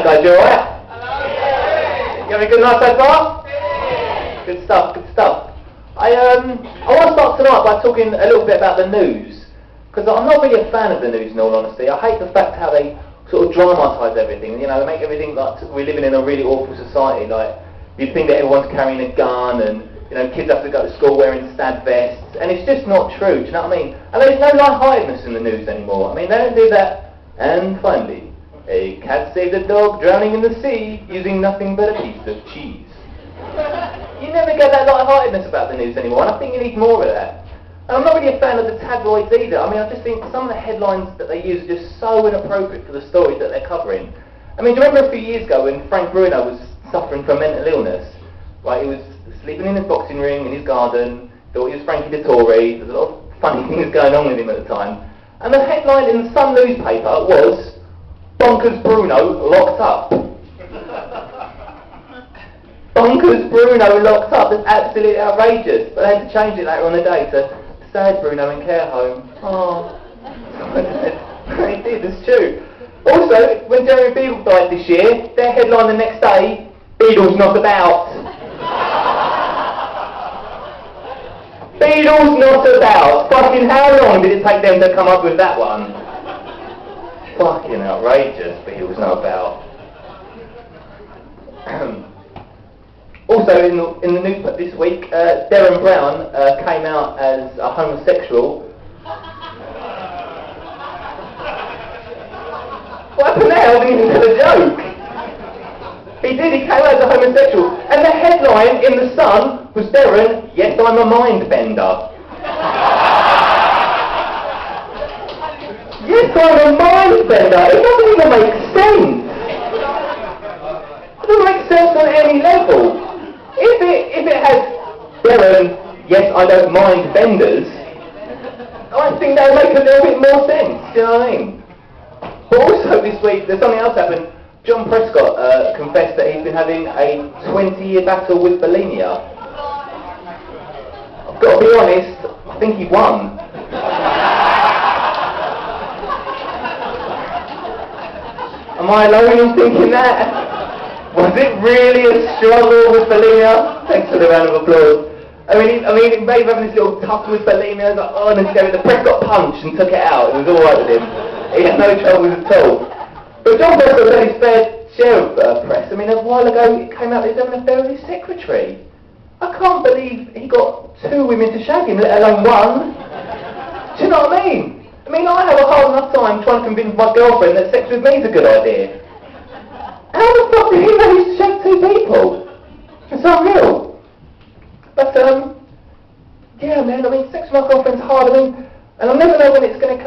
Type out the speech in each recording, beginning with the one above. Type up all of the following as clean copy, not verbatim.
guys? You alright? You having a good night so far? Good stuff, good stuff. I want to start tonight by talking a little bit about the news, because I'm not really a fan of the news in all honesty. I hate the fact how they sort of dramatise everything, you know, they make everything like we're living in a really awful society, like you think that everyone's carrying a gun and, you know, kids have to go to school wearing stab vests, and it's just not true, do you know what I mean? And there's no lightheartedness in the news anymore. I mean, they don't do that. And finally, a cat saved a dog drowning in the sea using nothing but a piece of cheese. You never get that lightheartedness about the news anymore, and I think you need more of that. And I'm not really a fan of the tabloids either. I mean, I just think some of the headlines that they use are just so inappropriate for the stories that they're covering. I mean, do you remember a few years ago when Frank Bruno was suffering from mental illness? Right, he was sleeping in his boxing ring in his garden, thought he was Frankie Dettori, there's a lot of funny things going on with him at the time. And the headline in the Sun newspaper was, Bonkers Bruno locked up. Bonkers Bruno locked up. That's absolutely outrageous. But they had to change it later on the day to sad Bruno in care home. Oh. They did, it's true. Also, when Jeremy Beadle died this year, their headline the next day, Beadle's not about. Beadle's not about. Fucking how long did it take them to come up with that one? Fucking outrageous, Beadle's not about. Also, in the news this week, Derren Brown came out as a homosexual. What happened there? I didn't even tell a joke. He did, he came out as a homosexual. And the headline in The Sun was, Derren, yes, I'm a mind bender. Yes, I'm a mind bender. It doesn't even make sense. It doesn't make sense on any level. If it had, Derren, yes, I don't mind benders, I think that would make a little bit more sense, do you know what I mean? But also this week, there's something else happened. John Prescott confessed that he's been having a 20-year battle with bulimia. I've got to be honest, I think he won. Am I alone in thinking that? Was it really a struggle with bulimia? Thanks for the round of applause. I mean, maybe having this little tussle with bulimia, like, oh, and then the Prescott punched and took it out. It was alright with him. He had no troubles at all. But John Prescott had his fair share of press. I mean, a while ago it came out that he was having an affair with his secretary. I can't believe he got 2 women to shag him, let alone 1. Do you know what I mean? I mean, I have a hard enough time trying to convince my girlfriend that sex with me is a good idea. How the fuck did he manage to shag 2 people? It's unreal. But, yeah, man, I mean, sex with my girlfriend's hard. I mean, and I'll never know when it's going to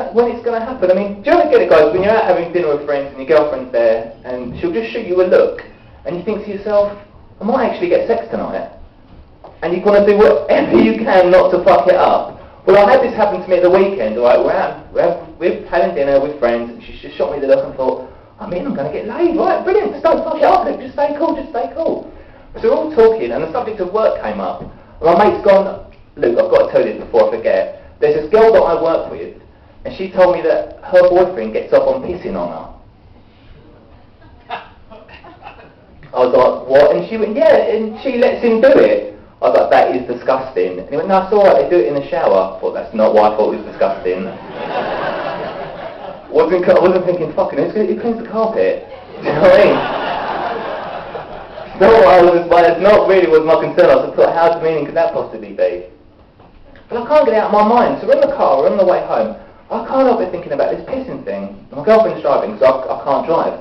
happen. I mean, do you ever get it, guys, when you're out having dinner with friends and your girlfriend's there, and she'll just shoot you a look, and you think to yourself, I might actually get sex tonight. And you want to do whatever you can not to fuck it up. Well, I had this happen to me at the weekend, alright, we're having dinner with friends, and she just shot me the look and thought, I'm going to get laid, right, brilliant, just don't fuck it up, Luke, just stay cool. So we're all talking, and the subject of work came up. And my mate's gone, Luke, I've got to tell you this before I forget. There's this girl that I work with, and she told me that her boyfriend gets off on pissing on her. I was like, what? And she went, yeah, and she lets him do it. I was like, that is disgusting. And he went, no, it's alright, they do it in the shower. I thought, that's not why I thought it was disgusting. I wasn't thinking, fucking, he cleans the carpet. Do you know what I mean? It's not really what my concern. I thought, how demeaning could that possibly be? But I can't get it out of my mind. So we're in the car, we're on the way home. I can't help but thinking about this pissing thing. My girlfriend's driving, so I can't drive.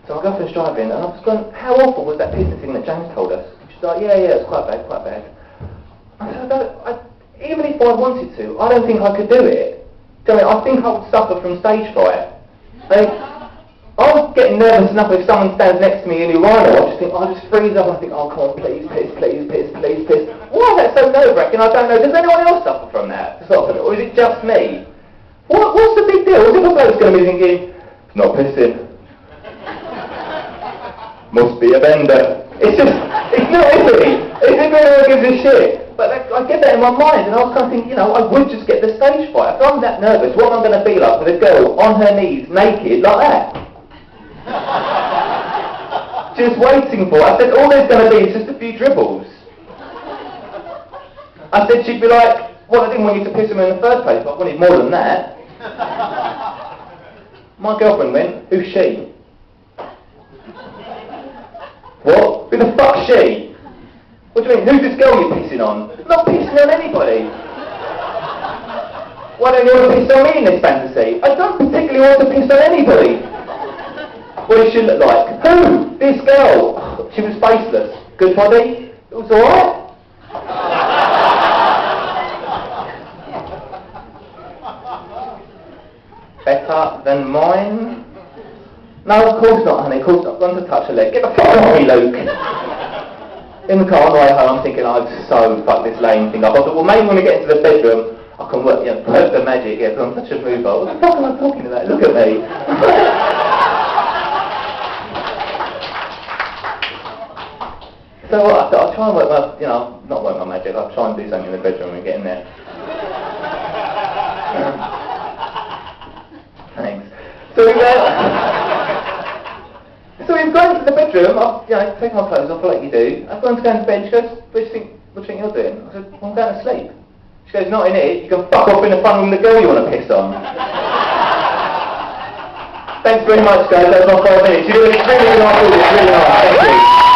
So my girlfriend's driving, and I was going, how awful was that pissing thing that James told us? She's like, yeah, it's quite bad. I said, even if I wanted to, I don't think I could do it. Do you know what I mean? I think I would suffer from stage fright. I was getting nervous enough if someone stands next to me in a urinal, I just freeze up and I think, oh come on, please, piss. Why is that so nerve-wracking? I don't know. Does anyone else suffer from that? Or is it just me? What's the big deal? Is it what bloke's going to be thinking, it's not pissing. Must be a bender. It's not, is it? Is it anyone gives a shit? But I get that in my mind, and I was kind of thinking, I would just get the stage fright. If I'm that nervous, what am I going to be like with a girl on her knees, naked, like that? just waiting for it. I said, all there's going to be is just a few dribbles. I said, she'd be like, well, I didn't want you to piss him in the first place, but I wanted more than that. My girlfriend went, who's she? What? Who the fuck's she? What do you mean, who's this girl you're pissing on? I'm not pissing on anybody. Why don't you want to piss on me in this fantasy? I don't particularly want to piss on anybody. What does she look like? Who? This girl. She was faceless. Good body? It was alright. Better than mine? No, of course not, honey. Of course not. I'm going to touch her leg. Get the fuck off me, Luke. In the car on the way home, I'm thinking, I've so fucked this lame thing up. I thought, well, maybe when we get into the bedroom, I can work, work the magic, because I'm such a mover. What the fuck am I talking about? Look at me. So I'll try and work my, not work my magic, I'll try and do something in the bedroom when we get in there. Thanks. So we've gone to the bedroom, I've taken my clothes off like you do. I've gone to go into bed, she goes, what do you think you're doing? I said, well, I'm going to sleep. She goes, not in it, you can fuck off in the front room with the girl you want to piss on. Thanks very much guys, that was my 5 minutes. You did a really good answer, it's really nice, thank you.